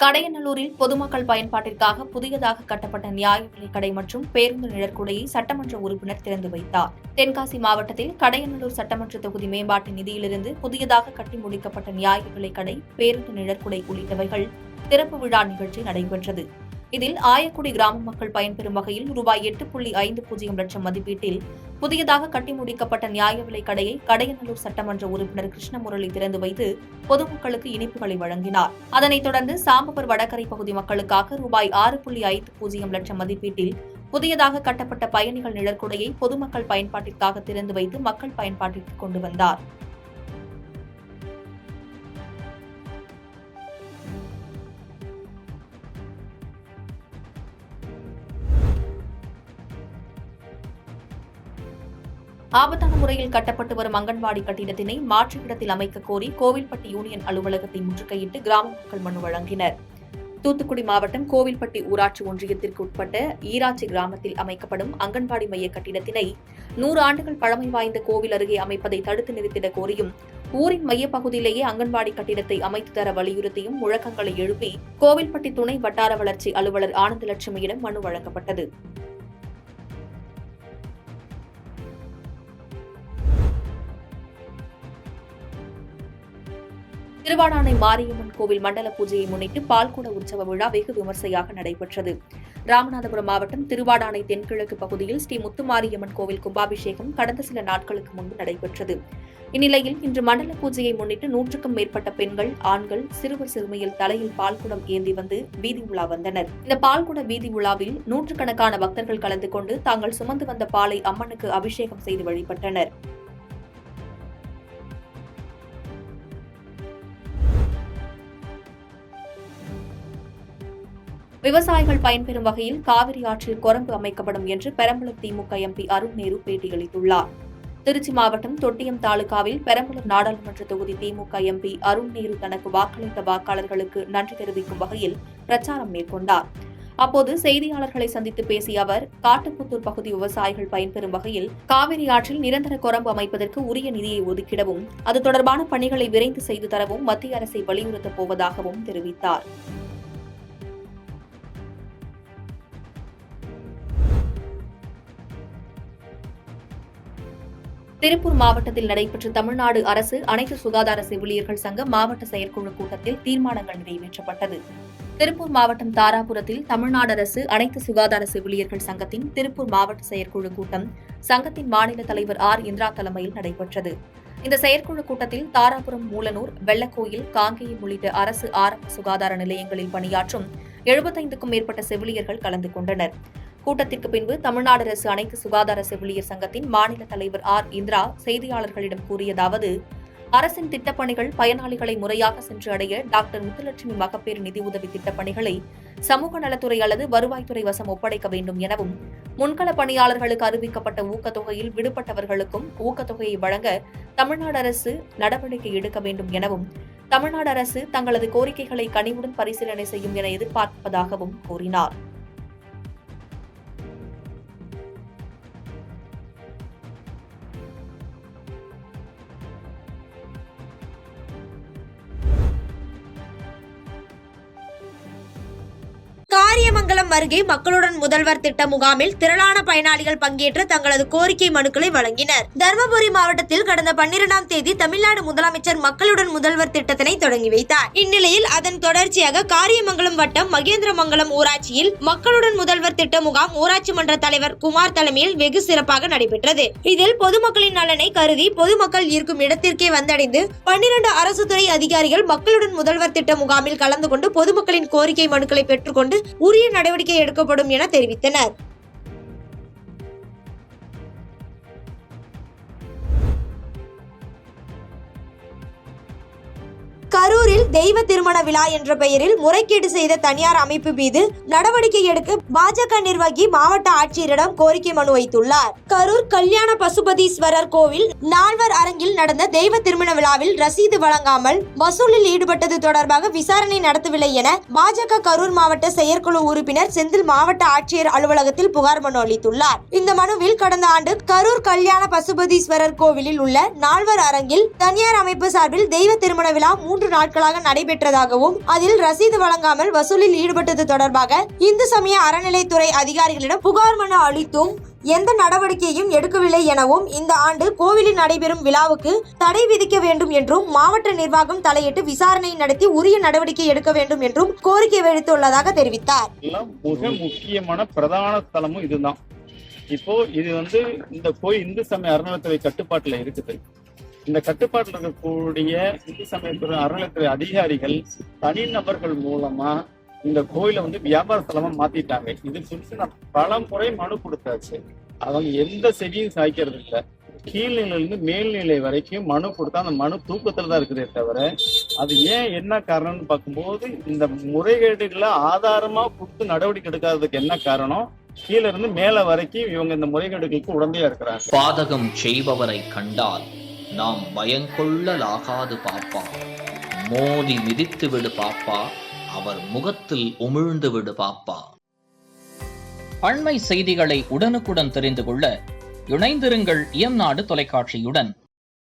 கடையநல்லூரில் பொதுமக்கள் பயன்பாட்டிற்காக புதியதாக கட்டப்பட்ட நியாய விலைக் கடை மற்றும் பேருந்து நிழற்குடையை சட்டமன்ற உறுப்பினர் திறந்து வைத்தார். தென்காசி மாவட்டத்தில் கடையநல்லூர் சட்டமன்ற தொகுதி மேம்பாட்டு நிதியிலிருந்து புதியதாக கட்டி முடிக்கப்பட்ட நியாய விலைக் கடை, பேருந்து நிழற்குடை உள்ளிட்டவைகள் திறப்பு விழா நிகழ்ச்சி நடைபெற்றது. இதில் ஆயக்குடி கிராம மக்கள் பயன்பெறும் வகையில் ரூபாய் 8.50 லட்சம் மதிப்பீட்டில் புதியதாக கட்டி முடிக்கப்பட்ட நியாய விலைக் கடையை கடையநல்லூர் சட்டமன்ற உறுப்பினர் கிருஷ்ணமுரளி திறந்து வைத்து பொதுமக்களுக்கு இனிப்புகளை வழங்கினார். அதனைத் தொடர்ந்து சாம்பவர் வடகரை பகுதி மக்களுக்காக ரூபாய் 6.50 லட்சம் மதிப்பீட்டில் புதியதாக கட்டப்பட்ட பயணிகள் நிழற்குடையை பொதுமக்கள் பயன்பாட்டிற்காக திறந்து வைத்து மக்கள் பயன்பாட்டிற்கு கொண்டு வந்தார். ஆபத்தான முறையில் கட்டப்பட்டு வரும் அங்கன்வாடி கட்டிடத்தினை மாற்று இடத்தில் அமைக்க கோரி கோவில்பட்டி யூனியன் அலுவலகத்தை முற்றுகையிட்டு கிராம மக்கள் மனு வழங்கினர். தூத்துக்குடி மாவட்டம் கோவில்பட்டி ஊராட்சி ஒன்றியத்திற்கு உட்பட்ட ஈராட்சி கிராமத்தில் அமைக்கப்படும் அங்கன்வாடி மைய கட்டிடத்தினை 100 ஆண்டுகள் பழமை வாய்ந்த கோவில் அருகே அமைப்பதை தடுத்து நிறுத்திட கோரியும், ஊரின் மையப்பகுதியிலேயே அங்கன்வாடி கட்டிடத்தை அமைத்து தர வலியுறுத்தியும் முழக்கங்களை எழுப்பி கோவில்பட்டி துணை வட்டார வளர்ச்சி அலுவலர் ஆனந்தலட்சுமியிடம் மனு வழங்கப்பட்டது. திருவாடானை மாரியம்மன் கோவில் மண்டல பூஜையை முன்னிட்டு பால்குட உற்சவ விழா வெகு விமர்சையாக நடைபெற்றது. ராமநாதபுரம் மாவட்டம் திருவாடானை தென்கிழக்கு பகுதியில் ஸ்ரீ முத்துமாரியம்மன் கோவில் கும்பாபிஷேகம் கடந்த சில நாட்களுக்கு முன்பு நடைபெற்றது. இந்நிலையில் இன்று மண்டல பூஜையை முன்னிட்டு 100க்கும் மேற்பட்ட பெண்கள், ஆண்கள், சிறுவர் சிறுமியில் தலையில் பால்குடம் ஏந்தி வந்து வீதி உலா வந்தனர். இந்த பால்குட வீதி உலாவில் நூற்றுக்கணக்கான பக்தர்கள் கலந்து கொண்டு தாங்கள் சுமந்து வந்த பாலை அம்மனுக்கு அபிஷேகம் செய்து வழிபட்டனர். விவசாயிகள் பயன்பெறும் வகையில் காவிரி ஆற்றில் கொரம்பு அமைக்கப்படும் என்று பெரம்பலூர் திமுக எம்பி அருண் நேரு பேட்டியளித்துள்ளார். திருச்சி மாவட்டம் தொட்டியம் தாலுகாவில் பெரம்பலூர் நாடாளுமன்ற தொகுதி திமுக எம்பி அருண் நேரு தனக்கு வாக்களித்த வாக்காளர்களுக்கு நன்றி தெரிவிக்கும் வகையில் பிரச்சாரம் மேற்கொண்டார். அப்போது செய்தியாளர்களை சந்தித்து பேசிய அவர், காட்டுப்புத்தூர் பகுதி விவசாயிகள் பயன்பெறும் வகையில் காவிரி ஆற்றில் நிரந்தர கொரம்பு அமைப்பதற்கு உரிய நிதியை ஒதுக்கிடவும், அது தொடர்பான பணிகளை விரைந்து செய்து தரவும் மத்திய அரசை வலியுறுத்தப் போவதாகவும் தெரிவித்தார். திருப்பூர் மாவட்டத்தில் நடைபெற்ற தமிழ்நாடு அரசு அனைத்து சுகாதார செவிலியர்கள் சங்க மாவட்ட செயற்குழு கூட்டத்தில் தீர்மானங்கள் நிறைவேற்றப்பட்டது. திருப்பூர் மாவட்டம் தாராபுரத்தில் தமிழ்நாடு அரசு அனைத்து சுகாதார செவிலியர்கள் சங்கத்தின் திருப்பூர் மாவட்ட செயற்குழு கூட்டம் சங்கத்தின் மாநில தலைவர் ஆர். இந்திரா தலைமையில் நடைபெற்றது. இந்த செயற்குழு கூட்டத்தில் தாராபுரம், மூலனூர், வெள்ளக்கோயில், காங்கேயம் உள்ளிட்ட அரசு ஆரம்ப சுகாதார நிலையங்களில் பணியாற்றும் 75க்கும் மேற்பட்ட செவிலியர்கள் கலந்து கொண்டனர். கூட்டத்திற்கு பின்பு தமிழ்நாடு அரசு அனைத்து சுகாதார செவிலியர் சங்கத்தின் மாநில தலைவர் ஆர். இந்திரா செய்தியாளர்களிடம் கூறியதாவது, அரசின் திட்டப்பணிகள் பயனாளிகளை முறையாக சென்று அடைய டாக்டர் முத்துலட்சுமி மகப்பேறு நிதி உதவி திட்டப்பணிகளை சமூக நலத்துறை அல்லது வருவாய்த்துறை வசம் ஒப்படைக்க வேண்டும் எனவும், முன்கள பணியாளர்களுக்கு அறிவிக்கப்பட்ட ஊக்கத்தொகையில் விடுபட்டவர்களுக்கும் ஊக்கத்தொகையை வழங்க தமிழ்நாடு அரசு நடவடிக்கை எடுக்க வேண்டும் எனவும், தமிழ்நாடு அரசு தங்களது கோரிக்கைகளை கனிவுடன் பரிசீலனை செய்யும் என எதிர்பார்ப்பதாகவும் கூறினார். காரியமங்கலம் அருகே மக்களுடன் முதல்வர் திட்ட முகாமில் திரளான பயனாளிகள் பங்கேற்று தங்களது கோரிக்கை மனுக்களை வழங்கினர். தருமபுரி மாவட்டத்தில் கடந்த 12ஆம் தேதி தமிழ்நாடு முதலமைச்சர் மக்களுடன் முதல்வர் திட்டத்தினை தொடங்கி வைத்தார். இந்நிலையில் அதன் தொடர்ச்சியாக காரியமங்கலம் வட்டம் மகேந்திரமங்கலம் ஊராட்சியில் மக்களுடன் முதல்வர் திட்ட முகாம் ஊராட்சி மன்ற தலைவர் குமார் தலைமையில் வெகு சிறப்பாக நடைபெற்றது. இதில் பொதுமக்களின் நலனை கருதி பொதுமக்கள் இருக்கும் இடத்திற்கே வந்தடைந்து 12 அரசு துறை அதிகாரிகள் மக்களுடன் முதல்வர் திட்ட முகாமில் கலந்து கொண்டு பொதுமக்களின் கோரிக்கை மனுக்களை பெற்றுக்கொண்டு உரிய நடவடிக்கை எடுக்கப்படும் என தெரிவித்தனர். கரூரில் தெய்வ திருமண விழா என்ற பெயரில் முறைகேடு செய்த தனியார் அமைப்பு மீது நடவடிக்கை எடுக்க பாஜக நிர்வாகி மாவட்ட ஆட்சியரிடம் கோரிக்கை மனு வைத்துள்ளார். கரூர் கல்யாண பசுபதீஸ்வரர் கோவில் நால்வர் அரங்கில் நடந்த தெய்வ திருமண விழாவில் ரசீது வழங்காமல் வசூலில் ஈடுபட்டது தொடர்பாக விசாரணை நடத்தவில்லை என பாஜக கரூர் மாவட்ட செயற்குழு உறுப்பினர் செந்தில் மாவட்ட ஆட்சியர் அலுவலகத்தில் புகார் மனு அளித்துள்ளார். இந்த மனுவில் கடந்த ஆண்டு கரூர் கல்யாண பசுபதீஸ்வரர் கோவிலில் உள்ள நால்வர் அரங்கில் தனியார் அமைப்பு சார்பில் தெய்வ திருமண விழா 3 நாட்களாக நடைபெற்றதாகவும் அதில் ரசீது வழங்காமல் வசூலில் ஈடுபட்டது தொடர்பாக இந்து சமய அறநிலைத்துறை அதிகாரிகளிடம் புகார் மனு அளித்தும் எந்த நடவடிக்கையும் எடுக்கவில்லை எனவும் இந்த ஆண்டு கோவிலில் நடைபெறும் விழாவுக்கு தடை விதிக்க வேண்டும் என்றும் மாவட்ட நிர்வாகம் தலையிட்டு விசாரணை நடத்தி உரிய நடவடிக்கை எடுக்க வேண்டும் என்றும் கோரிக்கை விடுத்துள்ளதாக தெரிவித்தார். மிக முக்கியமான பிரதான ஸ்தலமும் இதுதான். இப்போ இது இந்த கோயில் இந்து சமய அறநிலைத்துறை கட்டுப்பாட்டுல இருக்குது. இந்த கட்டுப்பாட்டில் இருக்கக்கூடிய இந்து சமயத்துறை அறநிலைத்துறை அதிகாரிகள் தனிநபர்கள் மூலமா இந்த கோயிலை வியாபார ஸ்தலமா மாத்திட்டாங்க. இது குறித்து நான் பல முறை மனு கொடுத்தாச்சு. அவங்க எந்த செடியும் சாய்க்கிறது இல்லை. கீழ்நிலையிலிருந்து மேல்நிலை வரைக்கும் மனு கொடுத்தா அந்த மனு தூக்கத்துல தான் இருக்குதே தவிர அது ஏன் என்ன காரணம்னு பார்க்கும்போது இந்த முறைகேடுகளை ஆதாரமா கொடுத்து நடவடிக்கை எடுக்காததுக்கு என்ன காரணம்? கீழ இருந்து மேல வரைக்கும் இவங்க இந்த முறைகேடுகளுக்கு உடந்தையா இருக்கிறாங்க. பாதகம் செய்பவரை கண்டால் நாம் பயங்கொள்ளலாகாது பாப்பா, மோதி மிதித்து விடு பாப்பா, அவர் முகத்தில் உமிழ்ந்து விடு பாப்பா. அண்மை செய்திகளை உடனுக்குடன் தெரிந்து கொள்ள இணைந்திருங்கள் இயம்நாடு தொலைக்காட்சியுடன்.